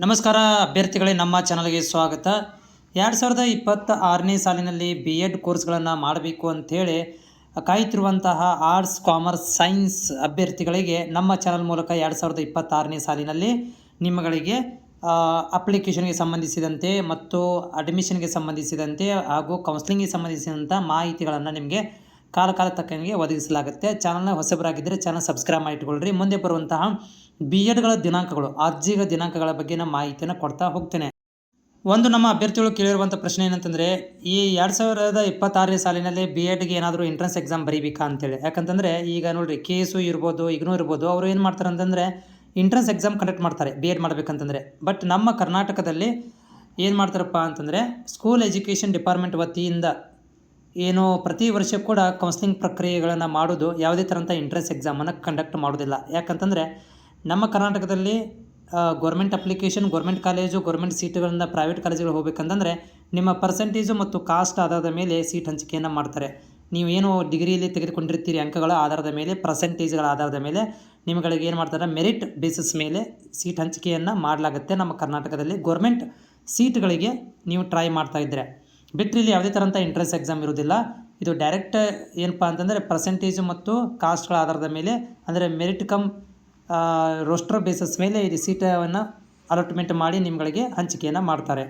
ನಮಸ್ಕಾರ ಅಭ್ಯರ್ಥಿಗಳೇ, ನಮ್ಮ ಚಾನಲ್ಗೆ ಸ್ವಾಗತ. 2026ನೇ ಸಾಲಿನಲ್ಲಿ BEd ಕೋರ್ಸ್ಗಳನ್ನು ಮಾಡಬೇಕು ಅಂಥೇಳಿ ಕಾಯುತ್ತಿರುವಂತಹ ಆರ್ಟ್ಸ್, ಕಾಮರ್ಸ್, ಸೈನ್ಸ್ ಅಭ್ಯರ್ಥಿಗಳಿಗೆ ನಮ್ಮ ಚಾನಲ್ ಮೂಲಕ 2026ನೇ ಸಾಲಿನಲ್ಲಿ ನಿಮ್ಮಗಳಿಗೆ ಅಪ್ಲಿಕೇಶನ್ಗೆ ಸಂಬಂಧಿಸಿದಂತೆ ಮತ್ತು ಅಡ್ಮಿಷನ್ಗೆ ಸಂಬಂಧಿಸಿದಂತೆ ಹಾಗೂ ಕೌನ್ಸಿಲಿಂಗ್ಗೆ ಸಂಬಂಧಿಸಿದಂಥ ಮಾಹಿತಿಗಳನ್ನು ನಿಮಗೆ ಕಾಲ ತಕ್ಕಂಗೆ ಒದಗಿಸಲಾಗುತ್ತೆ. ಚಾನಲ್ನ ಹೊಸಬರಾಗಿದ್ದರೆ ಚಾನಲ್ ಸಬ್ಸ್ಕ್ರೈಬ್ ಮಾಡಿ ಇಟ್ಕೊಳ್ರಿ. ಮುಂದೆ ಬರುವಂತಹ BEdಗಳ ದಿನಾಂಕಗಳು, ಅರ್ಜಿಗಳ ದಿನಾಂಕಗಳ ಬಗ್ಗೆ ನಾನು ಮಾಹಿತಿಯನ್ನು ಕೊಡ್ತಾ ಹೋಗ್ತೇನೆ. ಒಂದು ನಮ್ಮ ಅಭ್ಯರ್ಥಿಗಳು ಕೇಳಿರುವಂಥ ಪ್ರಶ್ನೆ ಏನಂತಂದರೆ, ಈ 2026ನೇ ಸಾಲಿನಲ್ಲಿ BEdಗೆ ಏನಾದರೂ ಎಂಟ್ರೆನ್ಸ್ ಎಕ್ಸಾಮ್ ಬರೀಬೇಕಾ ಅಂತೇಳಿ. ಯಾಕಂತಂದರೆ ಈಗ ನೋಡಿರಿ, KSU ಇರ್ಬೋದು, IGNOU ಇರ್ಬೋದು, ಅವರು ಏನು ಮಾಡ್ತಾರೆ ಅಂತಂದರೆ ಎಂಟ್ರೆನ್ಸ್ ಎಕ್ಸಾಮ್ ಕಂಡಕ್ಟ್ ಮಾಡ್ತಾರೆ BEd ಮಾಡಬೇಕಂತಂದರೆ. ಬಟ್ ನಮ್ಮ ಕರ್ನಾಟಕದಲ್ಲಿ ಏನು ಮಾಡ್ತಾರಪ್ಪ ಅಂತಂದರೆ, ಸ್ಕೂಲ್ ಎಜುಕೇಷನ್ ಡಿಪಾರ್ಟ್ಮೆಂಟ್ ವತಿಯಿಂದ ಏನು ಪ್ರತಿ ವರ್ಷ ಕೂಡ ಕೌನ್ಸಿಲಿಂಗ್ ಪ್ರಕ್ರಿಯೆಗಳನ್ನು ಮಾಡೋದು, ಯಾವುದೇ ಥರಂಥ ಎಂಟ್ರೆನ್ಸ್ ಎಕ್ಸಾಮನ್ನು ಕಂಡಕ್ಟ್ ಮಾಡೋದಿಲ್ಲ. ಯಾಕಂತಂದರೆ ನಮ್ಮ ಕರ್ನಾಟಕದಲ್ಲಿ government application, government college, government ಸೀಟುಗಳಿಂದ ಪ್ರೈವೇಟ್ ಕಾಲೇಜುಗಳು ಹೋಗಬೇಕಂತಂದರೆ ನಿಮ್ಮ ಪರ್ಸೆಂಟೇಜು ಮತ್ತು ಕಾಸ್ಟ್ ಆಧಾರದ ಮೇಲೆ ಸೀಟ್ ಹಂಚಿಕೆಯನ್ನು ಮಾಡ್ತಾರೆ. ನೀವು ಏನು ಡಿಗ್ರಿಯಲ್ಲಿ ತೆಗೆದುಕೊಂಡಿರ್ತೀರಿ ಅಂಕಗಳ ಆಧಾರದ ಮೇಲೆ, ಪರ್ಸೆಂಟೇಜ್ಗಳ ಆಧಾರದ ಮೇಲೆ ನಿಮಗೆ ಏನು ಮಾಡ್ತಾರೆ, ಮೆರಿಟ್ ಬೇಸಿಸ್ ಮೇಲೆ ಸೀಟ್ ಹಂಚಿಕೆಯನ್ನು ಮಾಡಲಾಗುತ್ತೆ. ನಮ್ಮ ಕರ್ನಾಟಕದಲ್ಲಿ ಗೌರ್ಮೆಂಟ್ ಸೀಟ್ಗಳಿಗೆ ನೀವು ಟ್ರೈ ಮಾಡ್ತಾ ಇದ್ದರೆ ಬಿಟ್ಟರೆ ಇಲ್ಲಿ ಯಾವುದೇ ಥರಂಥ ಎಂಟ್ರೆನ್ಸ್ ಎಕ್ಸಾಮ್ ಇರೋದಿಲ್ಲ. ಇದು ಡೈರೆಕ್ಟ್ ಏನಪ್ಪ ಅಂತಂದರೆ ಪರ್ಸೆಂಟೇಜು ಮತ್ತು ಕಾಸ್ಟ್ಗಳ ಆಧಾರದ ಮೇಲೆ, ಅಂದರೆ ಮೆರಿಟ್ ಕಮ್ ರೋಸ್ಟರ್ ಬೇಸಿಸ್ ಮೇಲೆ ಇದು ಸೀಟನ್ನು ಅಲಾಟ್ಮೆಂಟ್ ಮಾಡಿ ನಿಮಗೆ ಹಂಚಿಕೆಯನ್ನು ಮಾಡ್ತಾರೆ.